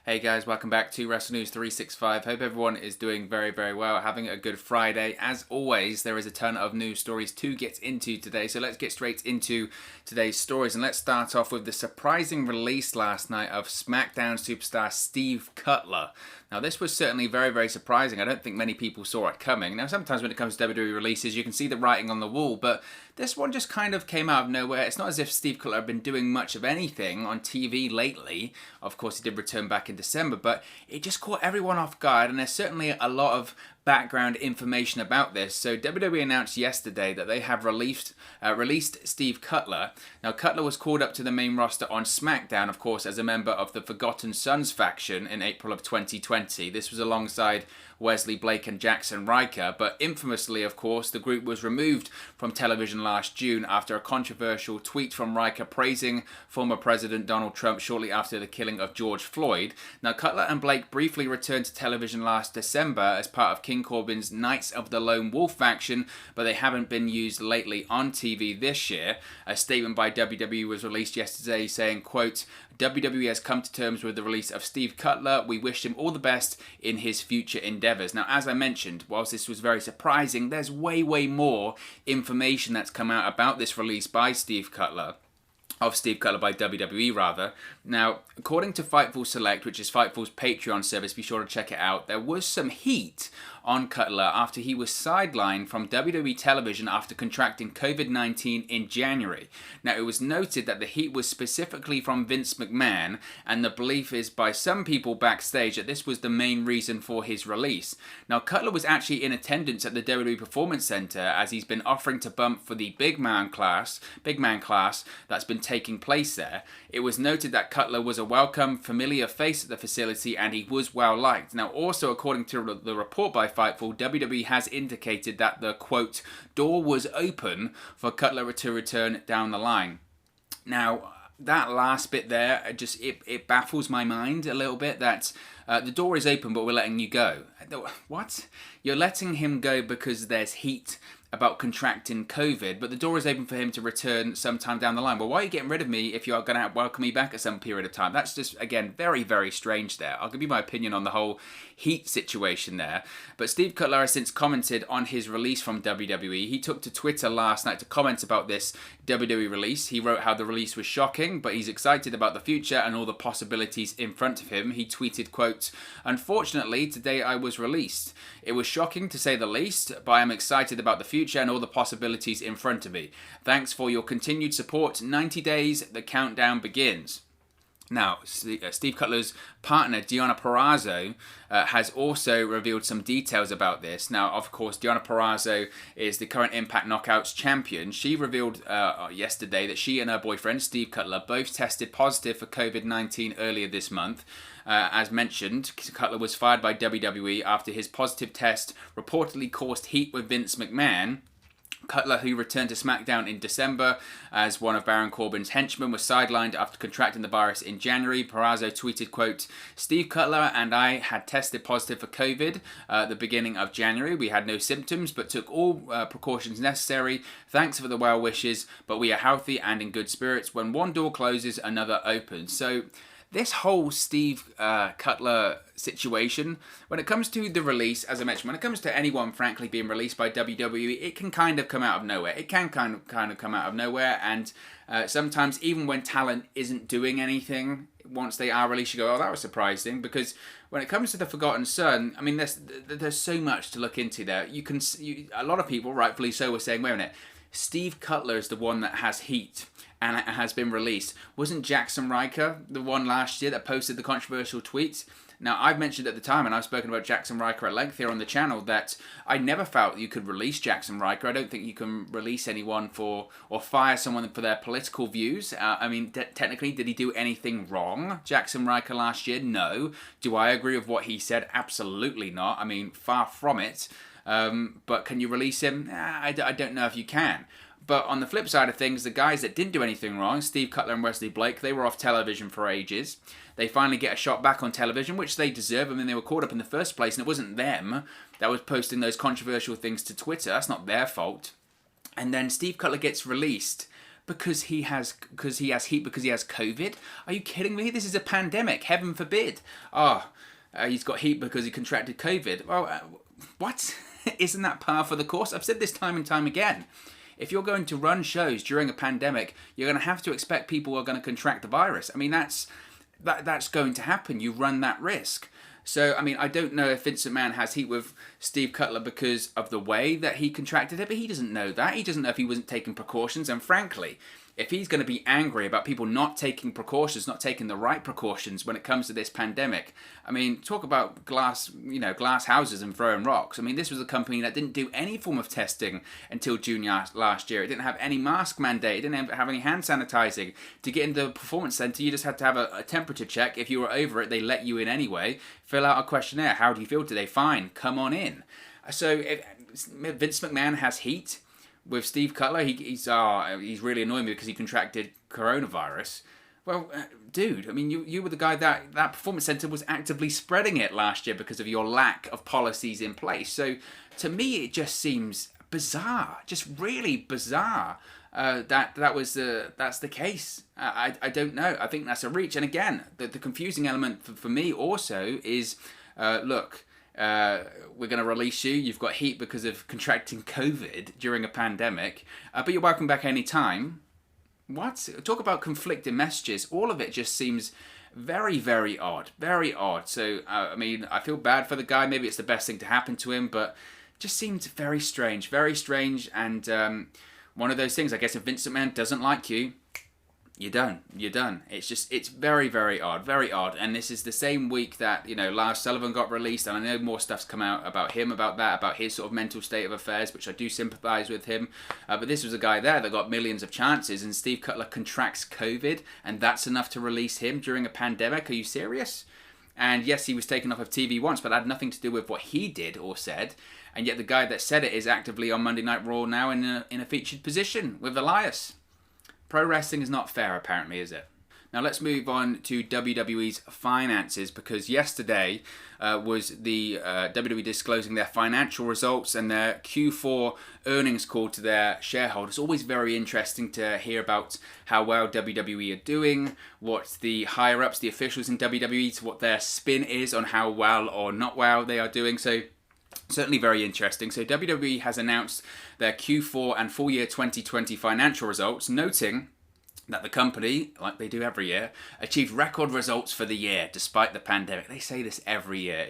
Hey guys, welcome back to Wrestle News 365. Hope everyone is doing very, very well, having a good Friday. As always, there is a ton of news stories to get into today, so let's get straight into today's stories. And let's start off with the surprising release last night of SmackDown superstar Steve Cutler. Now, this was certainly very, very surprising. I don't think many people saw it coming. Now, sometimes when it comes to WWE releases, you can see the writing on the wall, but this one just kind of came out of nowhere. It's not as if Steve Cutler had been doing much of anything on TV lately. Of course, he did return back in December, but it just caught everyone off guard, and there's certainly a lot of background information about this. So WWE announced yesterday that they have released Steve Cutler. Now, Cutler was called up to the main roster on SmackDown, of course, as a member of the Forgotten Sons faction in April of 2020. This was alongside Wesley Blake and Jackson Ryker, but infamously, of course, the group was removed from television last June after a controversial tweet from Ryker praising former President Donald Trump shortly after the killing of George Floyd. Now, Cutler and Blake briefly returned to television last December as part of King Corbin's Knights of the Lone Wolf faction, but they haven't been used lately on TV this year. A statement by WWE was released yesterday saying, quote, WWE has come to terms with the release of Steve Cutler. We wish him all the best in his future endeavours. Now, as I mentioned, whilst this was very surprising, there's way more information that's come out about this release by Steve Cutler. Of Steve Cutler by WWE, rather. Now, according to Fightful Select, which is Fightful's Patreon service, be sure to check it out, there was some heat on Cutler after he was sidelined from WWE television after contracting COVID-19 in January. Now, it was noted that the heat was specifically from Vince McMahon, and the belief is by some people backstage that this was the main reason for his release. Now, Cutler was actually in attendance at the WWE Performance Center as he's been offering to bump for the big man class that's been taking place there. It was noted that Cutler was a welcome, familiar face at the facility and he was well liked. Now, also according to the report by Fightful, WWE has indicated that the, quote, door was open for Cutler to return down the line. Now, that last bit there, it baffles my mind a little bit that the door is open but we're letting you go. What? You're letting him go because there's heat about contracting COVID, but the door is open for him to return sometime down the line. Well, why are you getting rid of me if you are going to welcome me back at some period of time? That's just, again, very strange there. I'll give you my opinion on the whole heat situation there. But Steve Cutler has since commented on his release from WWE. He took to Twitter last night to comment about this WWE release. He wrote how the release was shocking, but he's excited about the future and all the possibilities in front of him. He tweeted, quote, unfortunately, today I was released. It was shocking to say the least, but I am excited about the future and all the possibilities in front of me. Thanks for your continued support. 90 days, the countdown begins. Now, Steve Cutler's partner, Deonna Purrazzo, has also revealed some details about this. Now, of course, Deonna Purrazzo is the current Impact Knockouts champion. She revealed yesterday that she and her boyfriend, Steve Cutler, both tested positive for COVID-19 earlier this month. As mentioned, Cutler was fired by WWE after his positive test reportedly caused heat with Vince McMahon. Cutler, who returned to SmackDown in December as one of Baron Corbin's henchmen, was sidelined after contracting the virus in January. Purrazzo tweeted, quote, Steve Cutler and I had tested positive for COVID at the beginning of January. We had no symptoms but took all precautions necessary. Thanks for the well wishes, but we are healthy and in good spirits. When one door closes, another opens. So this whole Steve Cutler situation, when it comes to the release, as I mentioned, when it comes to anyone, frankly, being released by WWE, it can kind of come out of nowhere. It can kind of come out of nowhere, and sometimes even when talent isn't doing anything, once they are released, you go, oh, that was surprising, because when it comes to the Forgotten Son, I mean, there's so much to look into there. A lot of people, rightfully so, were saying, wait a minute, Steve Cutler is the one that has heat and it has been released. Wasn't Jackson Ryker the one last year that posted the controversial tweets? Now, I've mentioned at the time, and I've spoken about Jackson Ryker at length here on the channel, that I never felt you could release Jackson Ryker. I don't think you can release anyone or fire someone for their political views. I mean, technically, did he do anything wrong, Jackson Ryker, last year? No. Do I agree with what he said? Absolutely not. I mean, far from it. But can you release him? I don't know if you can. But on the flip side of things, the guys that didn't do anything wrong, Steve Cutler and Wesley Blake, they were off television for ages. They finally get a shot back on television, which they deserve. I mean, they were caught up in the first place, and it wasn't them that was posting those controversial things to Twitter. That's not their fault. And then Steve Cutler gets released because he has heat because he has COVID? Are you kidding me? This is a pandemic. Heaven forbid. He's got heat because he contracted COVID. Well, what? Isn't that par for the course? I've said this time and time again. If you're going to run shows during a pandemic, you're going to have to expect people are going to contract the virus. I mean, that's going to happen. You run that risk. So, I mean, I don't know if Vince McMahon has heat with Steve Cutler because of the way that he contracted it, but he doesn't know that. He doesn't know if he wasn't taking precautions. And frankly, if he's going to be angry about people not taking precautions, not taking the right precautions when it comes to this pandemic, I mean, talk about glass houses and throwing rocks. I mean, this was a company that didn't do any form of testing until June last year. It didn't have any mask mandate. It didn't have any hand sanitizing. To get into the performance center, you just had to have a temperature check. If you were over it, they let you in anyway. Fill out a questionnaire. How do you feel today? Fine. Come on in. So if Vince McMahon has heat with Steve Cutler, he's really annoying me because he contracted coronavirus. Well, dude, I mean, you were the guy that performance center was actively spreading it last year because of your lack of policies in place. So to me, it just seems bizarre, just really bizarre. That's the case. I don't know. I think that's a reach. And again, the confusing element for me also is, look, we're going to release you. You've got heat because of contracting COVID during a pandemic, but you're welcome back any time. What? Talk about conflicting messages. All of it just seems very, very odd. Very odd. So, I mean, I feel bad for the guy. Maybe it's the best thing to happen to him, but just seems very strange. Very strange. And one of those things, I guess, if Vince McMahon doesn't like you, you're done. You're done. It's very, very odd. Very odd. And this is the same week that, Lars Sullivan got released, and I know more stuff's come out about him, about his sort of mental state of affairs, which I do sympathise with him. But this was a guy there that got millions of chances, and Steve Cutler contracts COVID, and that's enough to release him during a pandemic. Are you serious? And yes, he was taken off of TV once, but that had nothing to do with what he did or said. And yet the guy that said it is actively on Monday Night Raw now in a featured position with Elias. Pro wrestling is not fair, apparently, is it? Now let's move on to WWE's finances, because yesterday was the WWE disclosing their financial results and their Q4 earnings call to their shareholders. Always very interesting to hear about how well WWE are doing, what the higher-ups, the officials in WWE, what their spin is on how well or not well they are doing. So certainly very interesting. So WWE has announced their Q4 and full year 2020 financial results, noting that the company, like they do every year, achieved record results for the year despite the pandemic. They say this every year.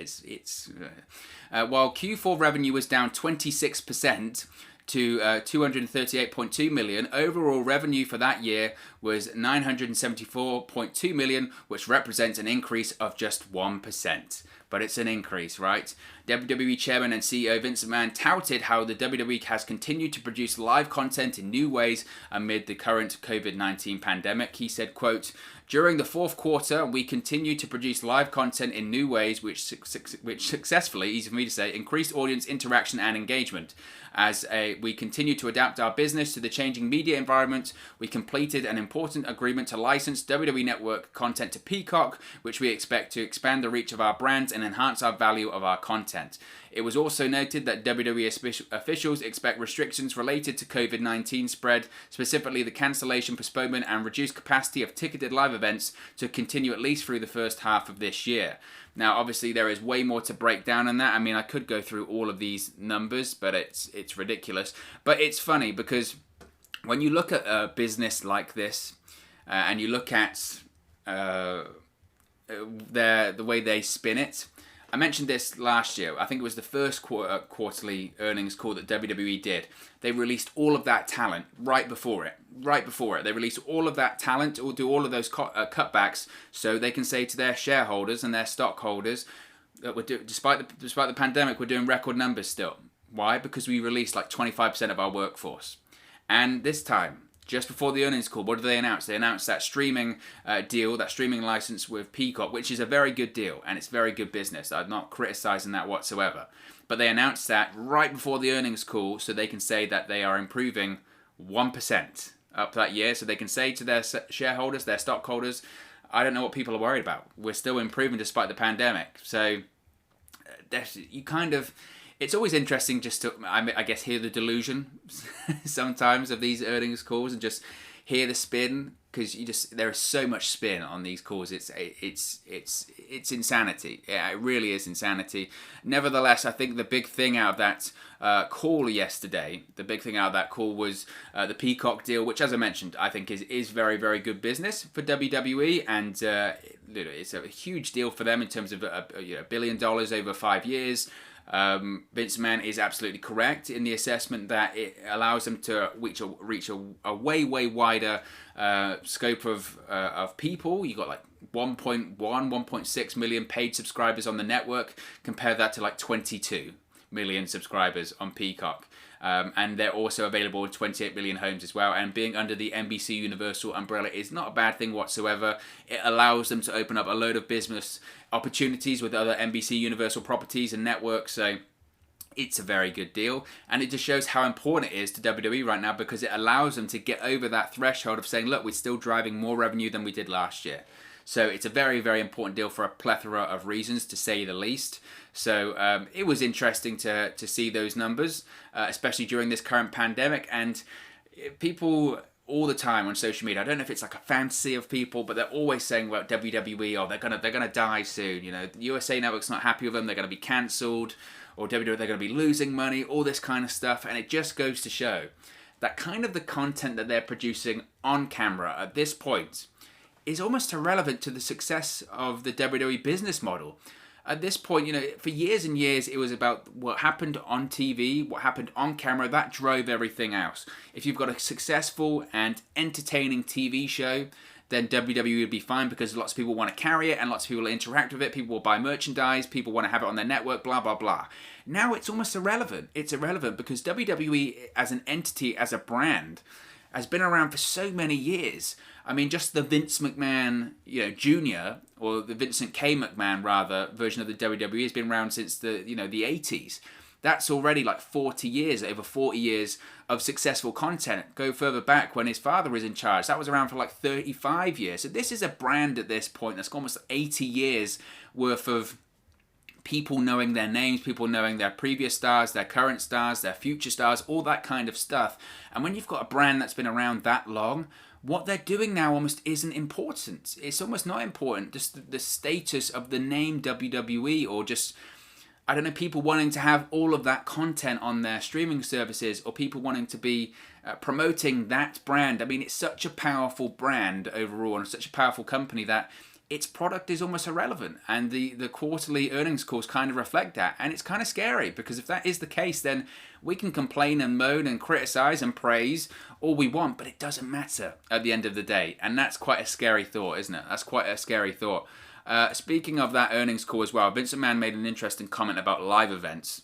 While Q4 revenue was down 26% to 238.2 million, overall revenue for that year was 974.2 million, which represents an increase of just 1%. But it's an increase, right? WWE Chairman and CEO Vince McMahon touted how the WWE has continued to produce live content in new ways amid the current COVID-19 pandemic. He said, quote, "During the fourth quarter, we continue to produce live content in new ways which successfully, easy for me to say, increased audience interaction and engagement. As we continue to adapt our business to the changing media environment, we completed an important agreement to license WWE Network content to Peacock, which we expect to expand the reach of our brands and enhance our value of our content. It was also noted that WWE officials expect restrictions related to COVID-19 spread, specifically the cancellation, postponement, and reduced capacity of ticketed live events, to continue at least through the first half of this year." Now, obviously, there is way more to break down on that. I mean, I could go through all of these numbers, but it's ridiculous. But it's funny because when you look at a business like this, and you look at the way they spin it. I mentioned this last year. I think it was the first quarterly earnings call that WWE did. They released all of that talent right before it. They released all of that talent, or do all of those cutbacks, so they can say to their shareholders and their stockholders that despite the pandemic, we're doing record numbers still. Why? Because we released like 25% of our workforce. And this time, just before the earnings call, what did they announce? They announced that streaming deal, that streaming license with Peacock, which is a very good deal, and it's very good business. I'm not criticizing that whatsoever. But they announced that right before the earnings call, so they can say that they are improving 1% up that year, so they can say to their shareholders, their stockholders, I don't know what people are worried about. We're still improving despite the pandemic. So you kind of... It's always interesting just to, I guess, hear the delusion sometimes of these earnings calls and just hear the spin, because there is so much spin on these calls. It's insanity. Yeah, it really is insanity. Nevertheless, I think the big thing out of that call yesterday, was the Peacock deal, which, as I mentioned, I think is very, very good business for WWE, and it's a huge deal for them in terms of $1 billion over 5 years. Vince McMahon is absolutely correct in the assessment that it allows them to reach a way wider scope of people. You got like 1.6 million paid subscribers on the network. Compare that to like 22 million subscribers on Peacock. And they're also available in 28 million homes as well. And being under the NBC Universal umbrella is not a bad thing whatsoever. It allows them to open up a load of business opportunities with other NBC Universal properties and networks. So it's a very good deal. And it just shows how important it is to WWE right now, because it allows them to get over that threshold of saying, look, we're still driving more revenue than we did last year. So it's a very, very important deal for a plethora of reasons, to say the least. So it was interesting to see those numbers, especially during this current pandemic. And people all the time on social media, I don't know if it's like a fantasy of people, but they're always saying, well, WWE, oh, they're gonna die soon. The USA Network's not happy with them. They're gonna be cancelled, or WWE, they're gonna be losing money. All this kind of stuff, and it just goes to show that kind of the content that they're producing on camera at this point is almost irrelevant to the success of the WWE business model. At this point, for years and years, it was about what happened on TV, what happened on camera. That drove everything else. If you've got a successful and entertaining TV show, then WWE would be fine, because lots of people want to carry it and lots of people will interact with it. People will buy merchandise. People want to have it on their network, blah, blah, blah. Now it's almost irrelevant. It's irrelevant because WWE as an entity, as a brand, has been around for so many years. I mean, just the Vince McMahon, Jr., or the Vincent K. McMahon, rather, version of the WWE has been around since the 80s. That's already like 40 years, over 40 years of successful content. Go further back when his father was in charge. That was around for like 35 years. So this is a brand at this point that's almost 80 years worth of people knowing their names, people knowing their previous stars, their current stars, their future stars, all that kind of stuff. And when you've got a brand that's been around that long, what they're doing now almost isn't important. It's almost not important. Just the status of the name WWE, or just, I don't know, people wanting to have all of that content on their streaming services, or people wanting to be promoting that brand. I mean, it's such a powerful brand overall, and such a powerful company that its product is almost irrelevant, and the quarterly earnings calls kind of reflect that. And it's kind of scary, because if that is the case, then we can complain and moan and criticize and praise all we want, but it doesn't matter at the end of the day. And that's quite a scary thought, isn't it? That's quite a scary thought. Speaking of that earnings call as well, Vince McMahon made an interesting comment about live events,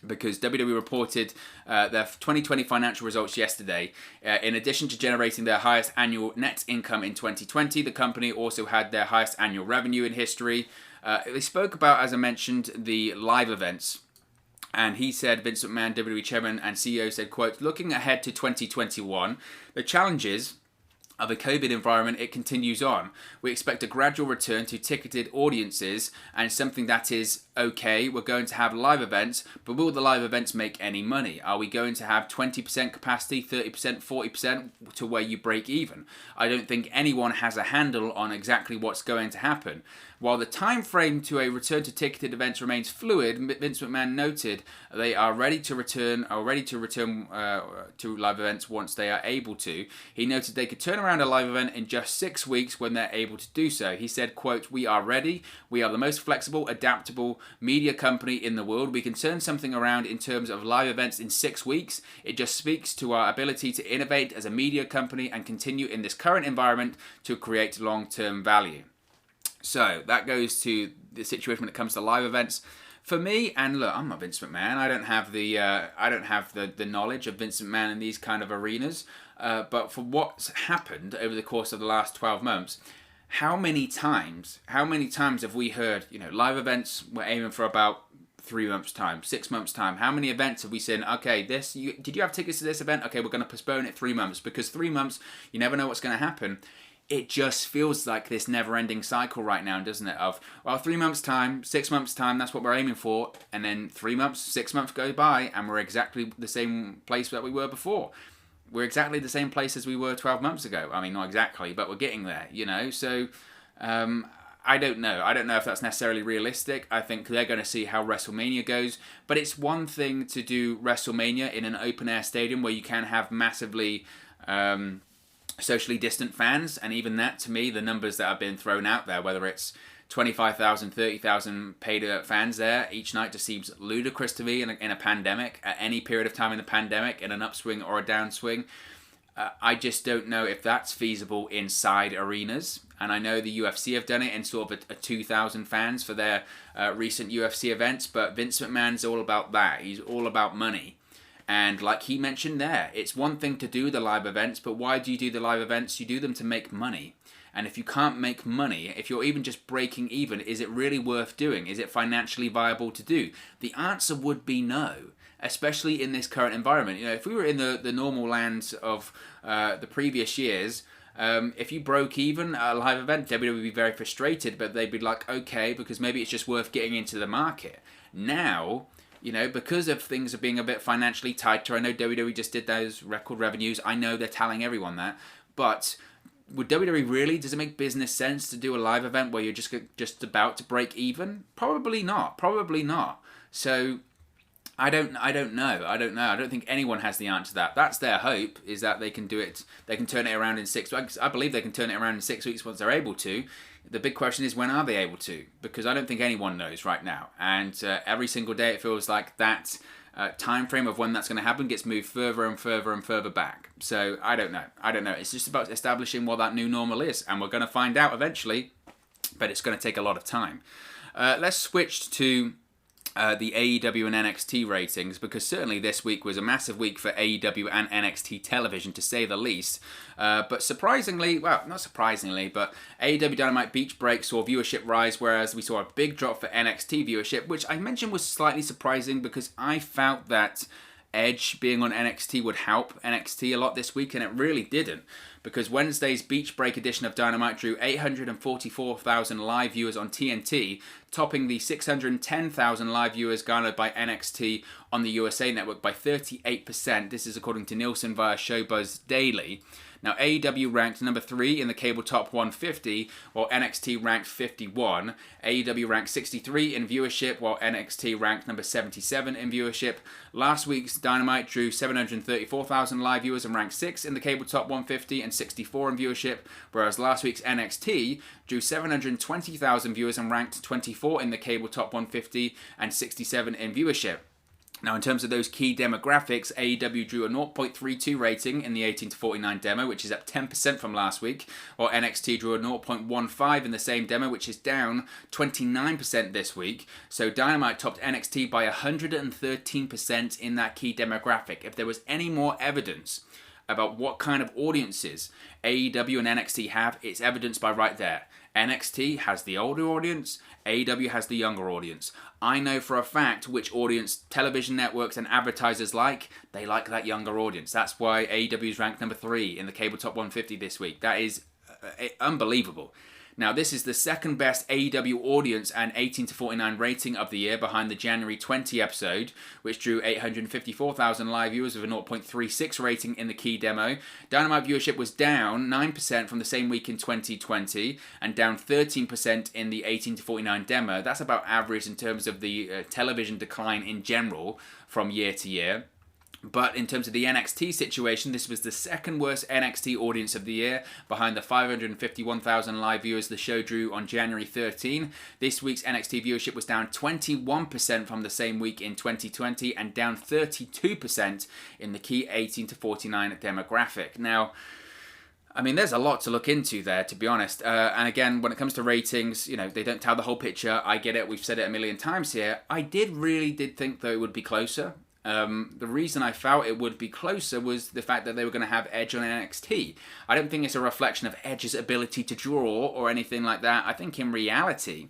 because WWE reported their 2020 financial results yesterday. In addition to generating their highest annual net income in 2020, the company also had their highest annual revenue in history. They spoke about, as I mentioned, the live events. And he said, Vince McMahon, WWE Chairman and CEO, said, quote, looking ahead to 2021, the challenges of a COVID environment, it continues on. We expect a gradual return to ticketed audiences, and something that is okay. We're going to have live events, but will the live events make any money? Are we going to have 20% capacity, 30%, 40% to where you break even? I don't think anyone has a handle on exactly what's going to happen. While the time frame to a return to ticketed events remains fluid, Vince McMahon noted they are ready to return to live events once they are able to. He noted they could turn around a live event in just 6 weeks when they're able to do so. He said, quote, we are ready. We are the most flexible, adaptable media company in the world. We can turn something around in terms of live events in 6 weeks. It just speaks to our ability to innovate as a media company and continue in this current environment to create long-term value. So that goes to the situation when it comes to live events. For me, and look, I'm not Vince McMahon. I don't have the knowledge of Vince McMahon in these kind of arenas. But for what's happened over the course of the last 12 months, how many times have we heard, live events, we're aiming for about 3 months' time, 6 months' time. How many events have we seen? Okay, did you have tickets to this event? Okay, we're going to postpone it 3 months, because 3 months, you never know what's going to happen. It just feels like this never-ending cycle right now, doesn't it? Of, well, 3 months' time, 6 months' time, that's what we're aiming for. And then 3 months, 6 months go by, and we're exactly the same place that we were before. we're exactly the same place as we were 12 months ago. I mean, not exactly, but we're getting there, So I don't know. I don't know if that's necessarily realistic. I think they're going to see how WrestleMania goes. But it's one thing to do WrestleMania in an open-air stadium where you can have massively socially distant fans. And even that, to me, the numbers that have been thrown out there, whether it's 25,000, 30,000 paid fans there each night, just seems ludicrous to me in a pandemic, at any period of time in the pandemic, in an upswing or a downswing. I just don't know if that's feasible inside arenas. And I know the UFC have done it in sort of a 2,000 fans for their recent UFC events, but Vince McMahon's all about that. He's all about money. And like he mentioned there, it's one thing to do the live events, but why do you do the live events? You do them to make money. And if you can't make money, if you're even just breaking even, is it really worth doing? Is it financially viable to do? The answer would be no, especially in this current environment. If we were in the normal lands of the previous years, if you broke even at a live event, WWE would be very frustrated, but they'd be like, okay, because maybe it's just worth getting into the market. Now, because of things are being a bit financially tighter, I know WWE just did those record revenues. I know they're telling everyone that, but would WWE really? Does it make business sense to do a live event where you're just about to break even? Probably not. So I don't know. I don't think anyone has the answer to that. That's their hope, is that they can do it. They can turn it around in 6 weeks. I believe they can turn it around in 6 weeks once they're able to. The big question is, when are they able to? Because I don't think anyone knows right now. And every single day it feels like that time frame of when that's going to happen gets moved further and further and further back. So I don't know. It's just about establishing what that new normal is. And we're going to find out eventually, but it's going to take a lot of time. Let's switch to the AEW and NXT ratings, because certainly this week was a massive week for AEW and NXT television, to say the least. But surprisingly, well, not surprisingly, but AEW Dynamite Beach Break saw viewership rise, whereas we saw a big drop for NXT viewership, which I mentioned was slightly surprising because I felt that Edge being on NXT would help NXT a lot this week, and it really didn't, because Wednesday's Beach Break edition of Dynamite drew 844,000 live viewers on TNT, topping the 610,000 live viewers garnered by NXT on the USA Network by 38%. This is according to Nielsen via Showbuzz Daily. Now, AEW ranked number 3 in the cable top 150, while NXT ranked 51. AEW ranked 63 in viewership, while NXT ranked number 77 in viewership. Last week's Dynamite drew 734,000 live viewers and ranked 6 in the cable top 150 and 64 in viewership, whereas last week's NXT drew 720,000 viewers and ranked 24 in the cable top 150 and 67 in viewership. Now, in terms of those key demographics, AEW drew a 0.32 rating in the 18 to 49 demo, which is up 10% from last week, while NXT drew a 0.15 in the same demo, which is down 29% this week. So Dynamite topped NXT by 113% in that key demographic. If there was any more evidence about what kind of audiences AEW and NXT have, it's evidenced by right there. NXT has the older audience, AEW has the younger audience. I know for a fact which audience television networks and advertisers like. They like that younger audience. That's why AEW is ranked number 3 in the cable top 150 this week. That is unbelievable. Now, this is the second best AEW audience and 18 to 49 rating of the year, behind the January 20 episode, which drew 854,000 live viewers with a 0.36 rating in the key demo. Dynamite viewership was down 9% from the same week in 2020 and down 13% in the 18 to 49 demo. That's about average in terms of the television decline in general from year to year. But in terms of the NXT situation, this was the second worst NXT audience of the year, behind the 551,000 live viewers the show drew on January 13. This week's NXT viewership was down 21% from the same week in 2020 and down 32% in the key 18 to 49 demographic. Now, I mean, there's a lot to look into there, to be honest. And again, when it comes to ratings, they don't tell the whole picture. I get it. We've said it a million times here. I really did think, though, it would be closer. The reason I felt it would be closer was the fact that they were going to have Edge on NXT. I don't think it's a reflection of Edge's ability to draw or anything like that. I think in reality,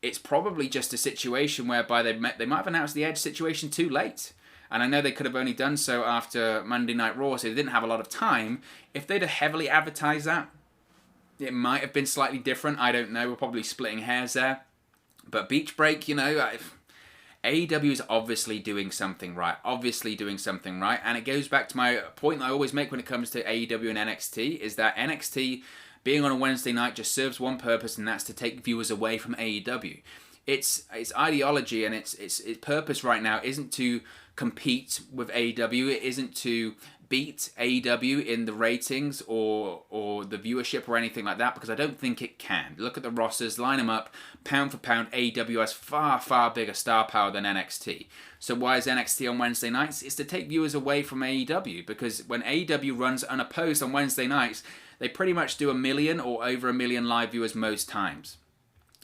it's probably just a situation whereby they might have announced the Edge situation too late. And I know they could have only done so after Monday Night Raw, so they didn't have a lot of time. If they'd have heavily advertised that, it might have been slightly different. I don't know. We're probably splitting hairs there. But Beach Break, AEW is obviously doing something right. And it goes back to my point that I always make when it comes to AEW and NXT, is that NXT being on a Wednesday night just serves one purpose, and that's to take viewers away from AEW. Its ideology and its purpose right now isn't to compete with AEW. It isn't to beat AEW in the ratings or the viewership or anything like that, because I don't think it can. Look at the rosters, line them up, pound for pound, AEW has far bigger star power than NXT. So why is NXT on Wednesday nights? It's to take viewers away from AEW, because when AEW runs unopposed on Wednesday nights, they pretty much do 1 million or over 1 million live viewers most times.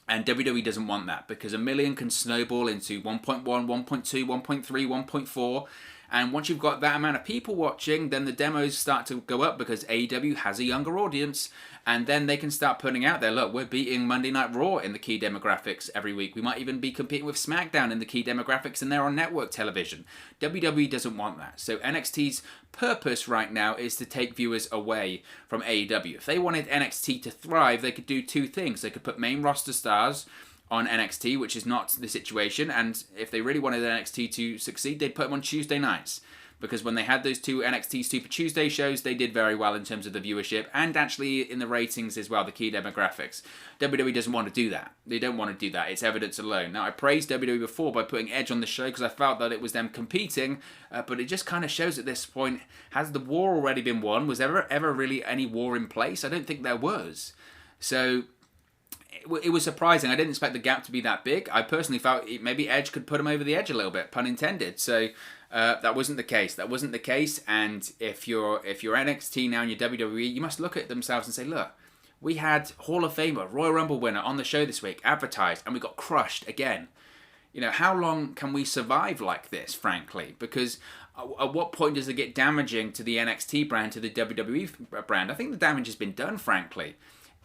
And WWE doesn't want that, because 1 million can snowball into 1.1, 1.2, 1.3, 1.4. And once you've got that amount of people watching, then the demos start to go up, because AEW has a younger audience. And then they can start putting out there, look, we're beating Monday Night Raw in the key demographics every week. We might even be competing with SmackDown in the key demographics, and they're on network television. WWE doesn't want that. So NXT's purpose right now is to take viewers away from AEW. If they wanted NXT to thrive, they could do two things. They could put main roster stars on NXT, which is not the situation, and if they really wanted NXT to succeed, they'd put them on Tuesday nights, because when they had those two NXT Super Tuesday shows, they did very well in terms of the viewership and actually in the ratings as well, the key demographics. WWE doesn't want to do that. They don't want to do that. It's evidence alone. Now, I praised WWE before by putting Edge on the show because I felt that it was them competing, but it just kind of shows at this point, has the war already been won? Was there ever really any war in place? I don't think there was. So it was surprising. I didn't expect the gap to be that big. I personally felt maybe Edge could put him over the edge a little bit, pun intended. So that wasn't the case. And if you're NXT now and you're WWE, you must look at themselves and say, look, we had Hall of Famer, Royal Rumble winner on the show this week, advertised, and we got crushed again. You know, how long can we survive like this, frankly? Because at what point does it get damaging to the NXT brand, to the WWE brand? I think the damage has been done, frankly.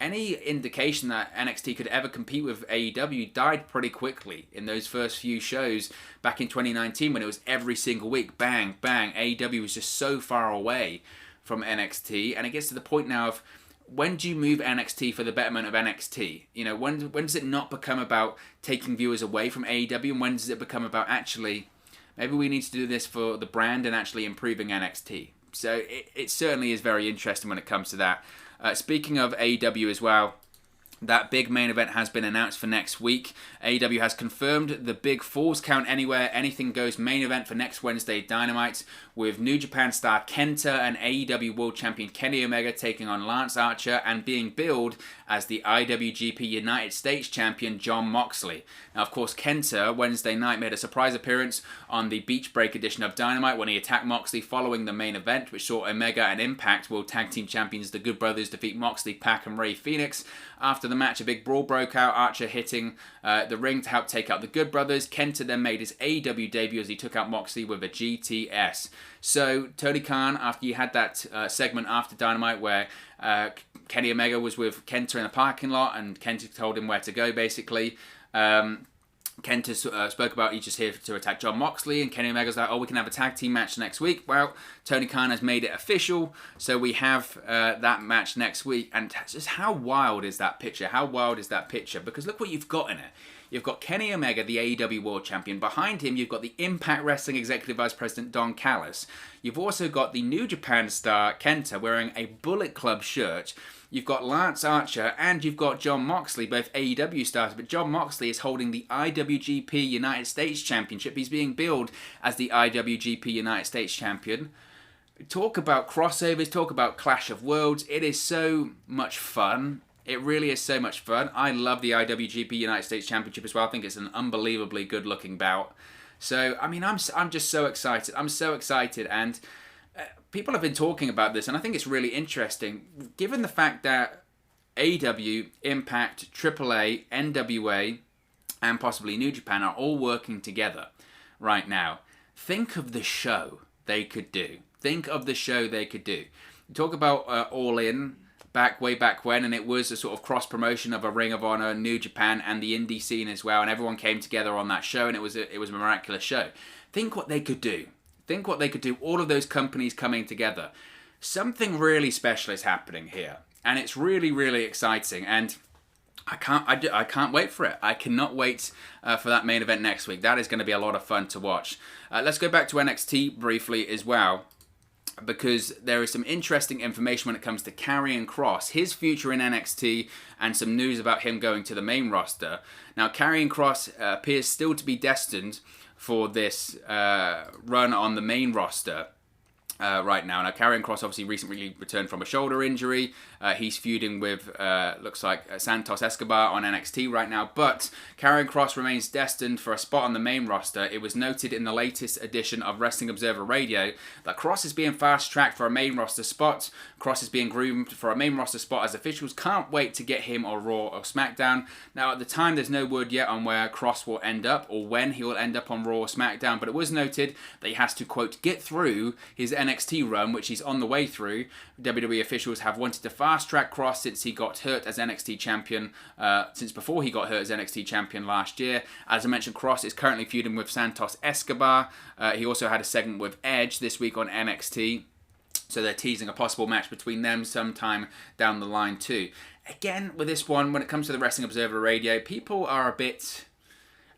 Any indication that NXT could ever compete with AEW died pretty quickly in those first few shows back in 2019, when it was every single week, bang, bang. AEW was just so far away from NXT, and it gets to the point now of, when do you move NXT for the betterment of NXT? You know, when does it not become about taking viewers away from AEW, and when does it become about, actually, maybe we need to do this for the brand and actually improving NXT? So it certainly is very interesting when it comes to that. Speaking of AEW as well, that big main event has been announced for next week. AEW has confirmed the big Falls Count Anywhere Anything Goes main event for next Wednesday Dynamite, with New Japan star Kenta and AEW World Champion Kenny Omega taking on Lance Archer and being billed as the IWGP United States Champion Jon Moxley. Now, of course, Kenta Wednesday night made a surprise appearance on the Beach Break edition of Dynamite when he attacked Moxley following the main event, which saw Omega and Impact World Tag Team Champions the Good Brothers defeat Moxley, Pac, and Rey Fenix. After the match, a big brawl broke out, Archer hitting the ring to help take out the Good Brothers. Kenta then made his AEW debut as he took out Moxley with a GTS. So, Tony Khan, after you had that segment after Dynamite where Kenny Omega was with Kenta in the parking lot and Kenta told him where to go, basically, Kenta spoke about he's just here to attack Jon Moxley, and Kenny Omega's like, oh, we can have a tag team match next week. Well, Tony Khan has made it official, so we have that match next week. And just how wild is that picture? How wild is that picture? Because look what you've got in it. You've got Kenny Omega, the AEW World Champion. Behind him, you've got the Impact Wrestling Executive Vice President, Don Callis. You've also got the New Japan star, Kenta, wearing a Bullet Club shirt. You've got Lance Archer, and you've got Jon Moxley, both AEW stars, but Jon Moxley is holding the IWGP United States Championship. He's being billed as the IWGP United States Champion. Talk about crossovers, talk about Clash of Worlds. It is so much fun. It really is so much fun. I love the IWGP United States Championship as well. I think it's an unbelievably good-looking bout. So, I mean, I'm just so excited. I'm so excited, and people have been talking about this, and I think it's really interesting, given the fact that AEW, Impact, AAA, NWA, and possibly New Japan are all working together right now. Think of the show they could do. Think of the show they could do. Talk about All In, way back when, and it was a sort of cross-promotion of a Ring of Honor, New Japan, and the indie scene as well, and everyone came together on that show, and it was a miraculous show. Think what they could do. Think what they could do, all of those companies coming together. Something really special is happening here, and it's really, really exciting. And I can't wait for it. I cannot wait for that main event next week. That is going to be a lot of fun to watch. Let's go back to NXT briefly as well, because there is some interesting information when it comes to Karrion Kross, his future in NXT, and some news about him going to the main roster. Now, Karrion Kross appears still to be destined for this run on the main roster. Right now. Now, Karrion Kross obviously recently returned from a shoulder injury. He's feuding with, looks like, Santos Escobar on NXT right now. But Karrion Kross remains destined for a spot on the main roster. It was noted in the latest edition of Wrestling Observer Radio that Kross is being fast-tracked for a main roster spot. Kross is being groomed for a main roster spot as officials can't wait to get him on Raw or SmackDown. Now, at the time, there's no word yet on where Kross will end up or when he will end up on Raw or SmackDown. But it was noted that he has to, quote, get through his NXT run, which he's on the way through. WWE officials have wanted to fast-track Kross since he got hurt as NXT champion, since before he got hurt as NXT champion last year. As I mentioned, Kross is currently feuding with Santos Escobar. He also had a segment with Edge this week on NXT. So they're teasing a possible match between them sometime down the line too. Again, with this one, when it comes to the Wrestling Observer Radio, people are a bit...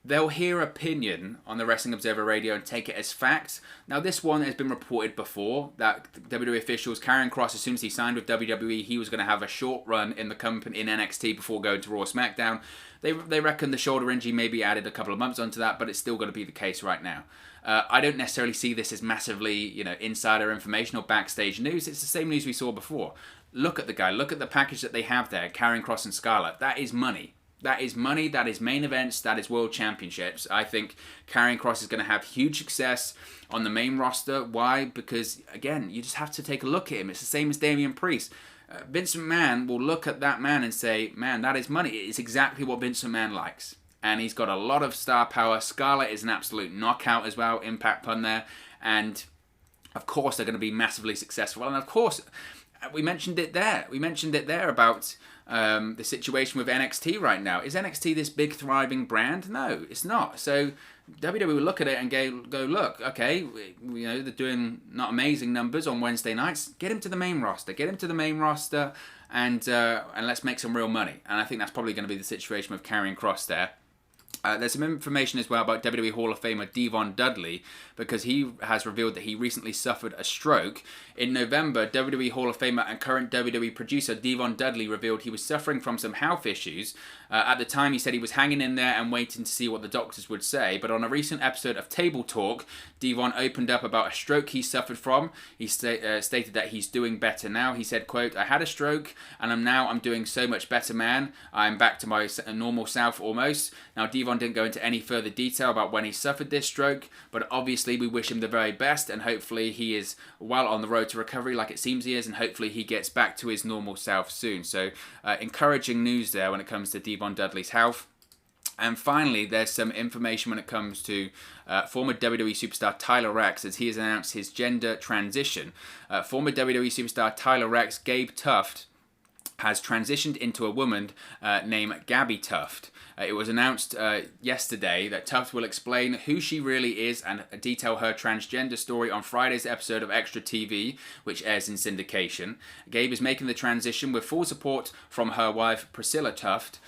They'll hear opinion on the Wrestling Observer Radio and take it as fact. Now, this one has been reported before that WWE officials, Karrion Kross, as soon as he signed with WWE, he was going to have a short run in the company in NXT before going to Raw or SmackDown. They reckon the shoulder injury maybe added a couple of months onto that, but it's still going to be the case right now. I don't necessarily see this as massively, insider information or backstage news. It's the same news we saw before. Look at the guy. Look at the package that they have there, Karrion Kross and Scarlett. That is money. That is money, that is main events, that is world championships. I think Karrion Kross is going to have huge success on the main roster. Why? Because, again, you just have to take a look at him. It's the same as Damian Priest. Vince McMahon will look at that man and say, man, that is money. It's exactly what Vince McMahon likes. And he's got a lot of star power. Scarlett is an absolute knockout as well, impact pun there. And, of course, they're going to be massively successful. And, of course, we mentioned it there. We mentioned it there about... the situation with NXT right now. Is NXT this big thriving brand? No, it's not. So WWE will look at it and go, look, okay, they're doing not amazing numbers on Wednesday nights. Get him to the main roster. Get him to the main roster, and let's make some real money. And I think that's probably going to be the situation with Karrion Kross there. There's some information as well about WWE Hall of Famer Devon Dudley, because he has revealed that he recently suffered a stroke. In November, WWE Hall of Famer and current WWE producer Devon Dudley revealed he was suffering from some health issues. At the time, he said he was hanging in there and waiting to see what the doctors would say. But on a recent episode of Table Talk, Devon opened up about a stroke he suffered from. He stated that he's doing better now. He said, quote, I had a stroke and I'm doing so much better, man. I'm back to my normal self almost. Now, Devon didn't go into any further detail about when he suffered this stroke, but obviously we wish him the very best, and hopefully he is well on the road to recovery like it seems he is, and hopefully he gets back to his normal self soon. So encouraging news there when it comes to Devon Dudley's health. And finally, there's some information when it comes to former WWE superstar Tyler Rex, as he has announced his gender transition. Former WWE superstar Tyler Rex, Gabe Tuft, has transitioned into a woman named Gabby Tuft. It was announced yesterday that Tuft will explain who she really is and detail her transgender story on Friday's episode of Extra TV, which airs in syndication. Gabe is making the transition with full support from her wife Priscilla Tuft.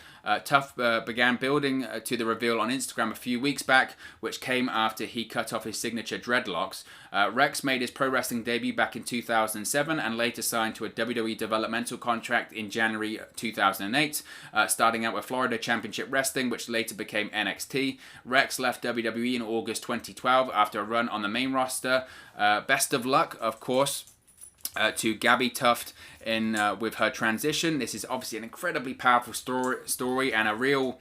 Tuft began building to the reveal on Instagram a few weeks back, which came after he cut off his signature dreadlocks. Rex made his pro wrestling debut back in 2007 and later signed to a WWE developmental contract in January 2008, starting out with Florida Championship Wrestling, which later became NXT. Rex left WWE in August 2012 after a run on the main roster. Best of luck, of course, to Gabby Tuft with her transition. This is obviously an incredibly powerful story and a real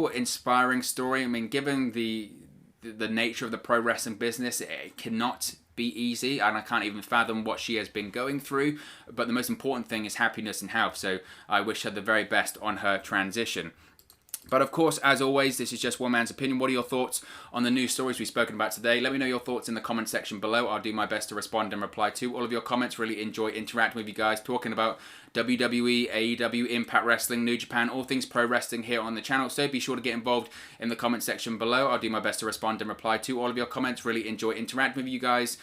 inspiring story. I mean, given the nature of the pro wrestling business, it cannot be easy, and I can't even fathom what she has been going through. But the most important thing is happiness and health. So I wish her the very best on her transition. But of course, as always, this is just one man's opinion. What are your thoughts on the news stories we've spoken about today? Let me know your thoughts in the comment section below. I'll do my best to respond and reply to all of your comments. Really enjoy interacting with you guys, talking about WWE, AEW, Impact Wrestling, New Japan, all things pro wrestling here on the channel. So be sure to get involved in the comment section below. I'll do my best to respond and reply to all of your comments. Really enjoy interacting with you guys.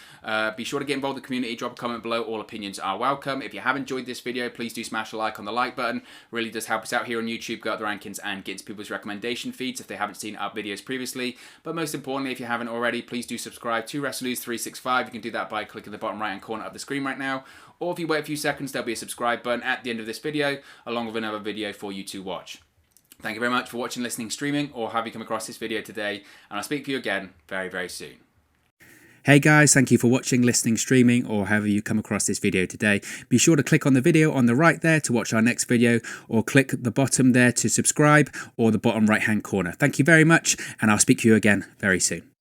Be sure to get involved in the community. Drop a comment below. All opinions are welcome. If you have enjoyed this video, please do smash a like on the like button. Really does help us out here on YouTube, go up the rankings and get into people's recommendation feeds if they haven't seen our videos previously. But most importantly, if you haven't already, please do subscribe to WrestleNews 365. You can do that by clicking the bottom right hand corner of the screen right now. Or if you wait a few seconds, there'll be a subscribe button at the end of this video, along with another video for you to watch. Thank you very much for watching, listening, streaming, or have you come across this video today, and I'll speak to you again very, very soon. Hey guys, thank you for watching, listening, streaming, or however you come across this video today. Be sure to click on the video on the right there to watch our next video, or click the bottom there to subscribe, or the bottom right hand corner. Thank you very much, and I'll speak to you again very soon.